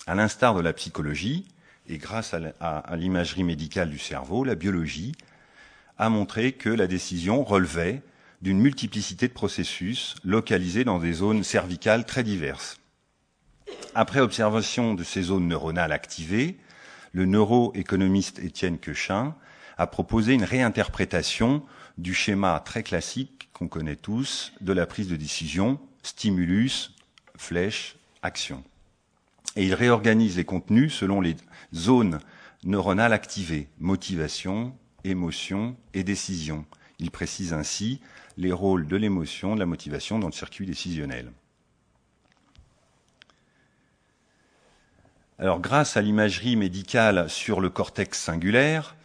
À l'instar de la psychologie, et grâce à l'imagerie médicale du cerveau, la biologie a montré que la décision relevait d'une multiplicité de processus localisés dans des zones cervicales très diverses. Après observation de ces zones neuronales activées, le neuroéconomiste Étienne Quechin a proposé une réinterprétation du schéma très classique qu'on connaît tous de la prise de décision, stimulus, flèche, action. Et il réorganise les contenus selon les zones neuronales activées, motivation, émotion et décision. Il précise ainsi les rôles de l'émotion, de la motivation dans le circuit décisionnel. Alors, grâce à l'imagerie médicale sur le cortex singulaire,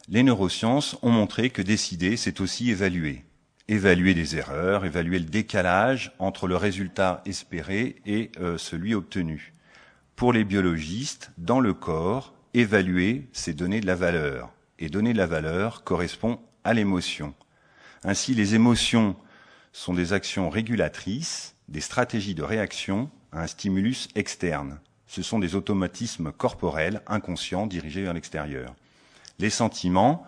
les neurosciences ont montré que décider, c'est aussi évaluer. Évaluer des erreurs, évaluer le décalage entre le résultat espéré et celui obtenu. Pour les biologistes, dans le corps, évaluer, c'est donner de la valeur. Et donner de la valeur correspond à l'émotion. Ainsi, les émotions sont des actions régulatrices, des stratégies de réaction à un stimulus externe. Ce sont des automatismes corporels inconscients dirigés vers l'extérieur. Les sentiments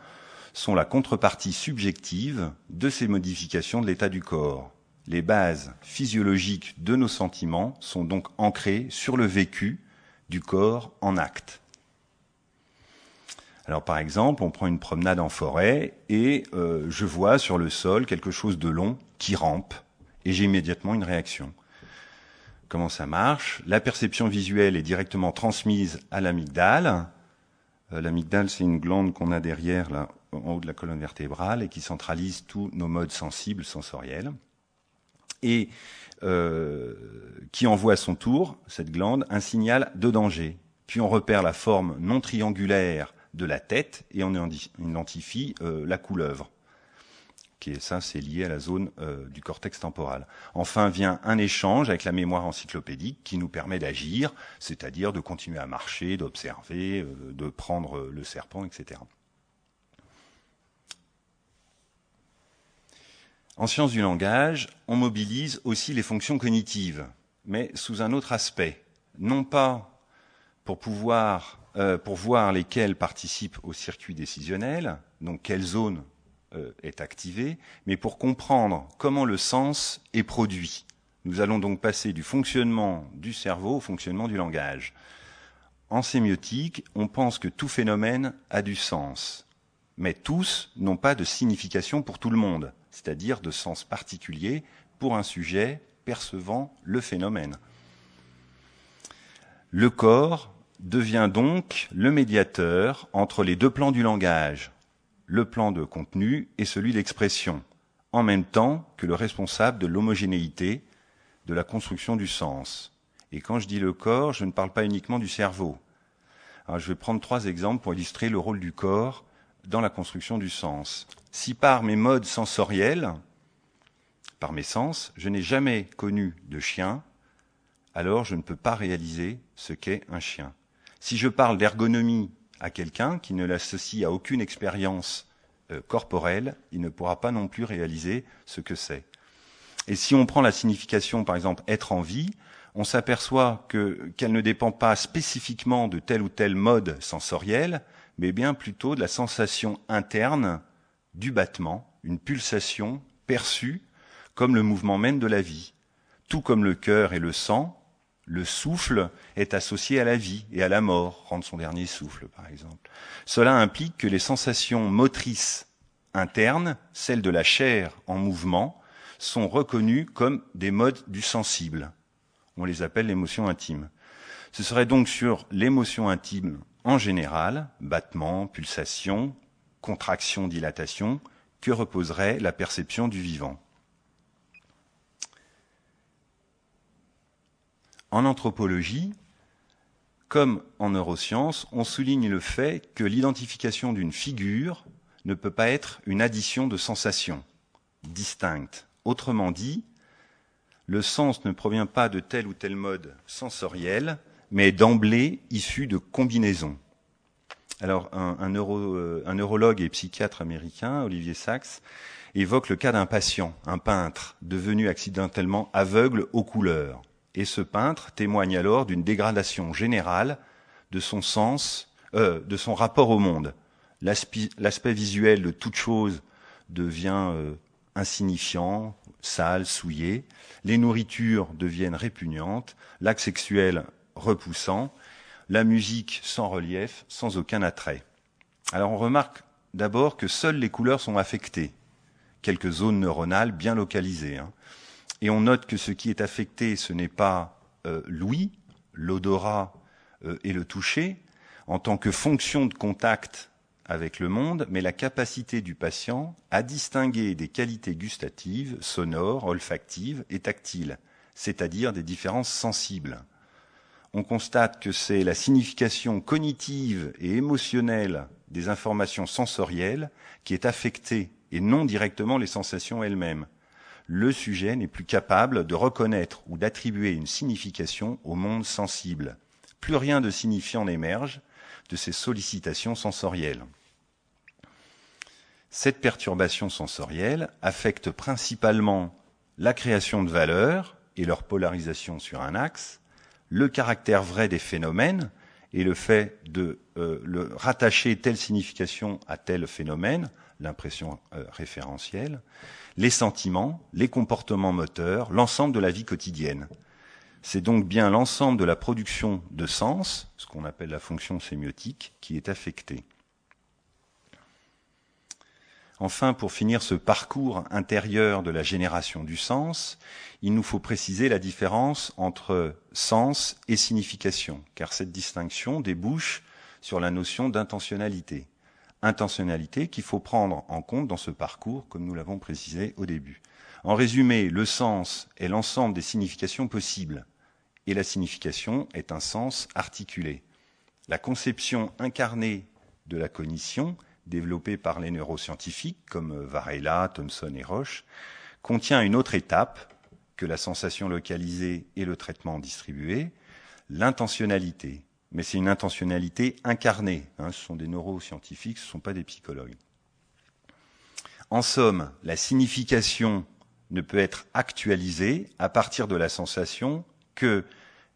sont la contrepartie subjective de ces modifications de l'état du corps. Les bases physiologiques de nos sentiments sont donc ancrées sur le vécu du corps en acte. Alors par exemple, on prend une promenade en forêt et je vois sur le sol quelque chose de long qui rampe et j'ai immédiatement une réaction. Comment ça marche? La perception visuelle est directement transmise à l'amygdale. L'amygdale, c'est une glande qu'on a derrière, là, en haut de la colonne vertébrale, et qui centralise tous nos modes sensibles, sensoriels. Et qui envoie à son tour, cette glande, un signal de danger. Puis on repère la forme non triangulaire de la tête et on identifie la couleuvre. Ça, c'est lié à la zone du cortex temporal. Enfin vient un échange avec la mémoire encyclopédique qui nous permet d'agir, c'est-à-dire de continuer à marcher, d'observer, de prendre le serpent, etc. En sciences du langage, on mobilise aussi les fonctions cognitives, mais sous un autre aspect. Non pas pour voir lesquelles participent au circuit décisionnel, donc quelle zone est activée, mais pour comprendre comment le sens est produit. Nous allons donc passer du fonctionnement du cerveau au fonctionnement du langage. En sémiotique, on pense que tout phénomène a du sens, mais tous n'ont pas de signification pour tout le monde, c'est-à-dire de sens particulier pour un sujet percevant le phénomène. Le corps devient donc le médiateur entre les deux plans du langage, le plan de contenu et celui d'expression, en même temps que le responsable de l'homogénéité de la construction du sens. Et quand je dis le corps, je ne parle pas uniquement du cerveau. Alors, je vais prendre 3 exemples pour illustrer le rôle du corps dans la construction du sens. Si par mes modes sensoriels, par mes sens, je n'ai jamais connu de chien, alors je ne peux pas réaliser ce qu'est un chien. Si je parle d'ergonomie à quelqu'un qui ne l'associe à aucune expérience corporelle, il ne pourra pas non plus réaliser ce que c'est. Et si on prend la signification, par exemple, être en vie, on s'aperçoit qu'elle ne dépend pas spécifiquement de tel ou tel mode sensoriel, mais bien plutôt de la sensation interne du battement, une pulsation perçue comme le mouvement même de la vie. Tout comme le cœur et le sang, le souffle est associé à la vie et à la mort, rendre son dernier souffle par exemple. Cela implique que les sensations motrices internes, celles de la chair en mouvement, sont reconnues comme des modes du sensible. On les appelle l'émotion intime. Ce serait donc sur l'émotion intime en général, battement, pulsation, contraction, dilatation, que reposerait la perception du vivant. En anthropologie, comme en neurosciences, on souligne le fait que l'identification d'une figure ne peut pas être une addition de sensations distinctes. Autrement dit, le sens ne provient pas de tel ou tel mode sensoriel, mais d'emblée issu de combinaisons. Alors, un neurologue et psychiatre américain, Olivier Sacks, évoque le cas d'un patient, un peintre, devenu accidentellement aveugle aux couleurs. et ce peintre témoigne alors d'une dégradation générale de son sens, de son rapport au monde. L'aspect visuel de toute chose devient insignifiant, sale, souillé. Les nourritures deviennent répugnantes, l'acte sexuel repoussant, la musique sans relief, sans aucun attrait. Alors on remarque d'abord que seules les couleurs sont affectées, quelques zones neuronales bien localisées. Et on note que ce qui est affecté, ce n'est pas l'ouïe, l'odorat et le toucher, en tant que fonction de contact avec le monde, mais la capacité du patient à distinguer des qualités gustatives, sonores, olfactives et tactiles, c'est-à-dire des différences sensibles. On constate que c'est la signification cognitive et émotionnelle des informations sensorielles qui est affectée et non directement les sensations elles-mêmes. Le sujet n'est plus capable de reconnaître ou d'attribuer une signification au monde sensible. Plus rien de signifiant n'émerge de ces sollicitations sensorielles. Cette perturbation sensorielle affecte principalement la création de valeurs et leur polarisation sur un axe, le caractère vrai des phénomènes et le fait de le rattacher telle signification à tel phénomène, l'impression référentielle, les sentiments, les comportements moteurs, l'ensemble de la vie quotidienne. C'est donc bien l'ensemble de la production de sens, ce qu'on appelle la fonction sémiotique, qui est affectée. Enfin, pour finir ce parcours intérieur de la génération du sens, il nous faut préciser la différence entre sens et signification, car cette distinction débouche sur la notion d'intentionnalité. Intentionnalité qu'il faut prendre en compte dans ce parcours, comme nous l'avons précisé au début. En résumé, le sens est l'ensemble des significations possibles, et la signification est un sens articulé. La conception incarnée de la cognition, développée par les neuroscientifiques comme Varela, Thomson et Roche, contient une autre étape que la sensation localisée et le traitement distribué, l'intentionnalité. Mais c'est une intentionnalité incarnée. Ce sont des neuroscientifiques, ce ne sont pas des psychologues. En somme, la signification ne peut être actualisée à partir de la sensation que,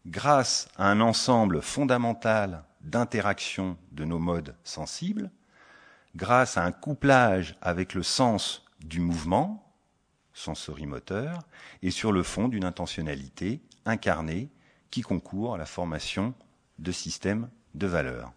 grâce à un ensemble fondamental d'interactions de nos modes sensibles, grâce à un couplage avec le sens du mouvement, sensorimoteur, et sur le fond d'une intentionnalité incarnée qui concourt à la formation de systèmes de valeurs.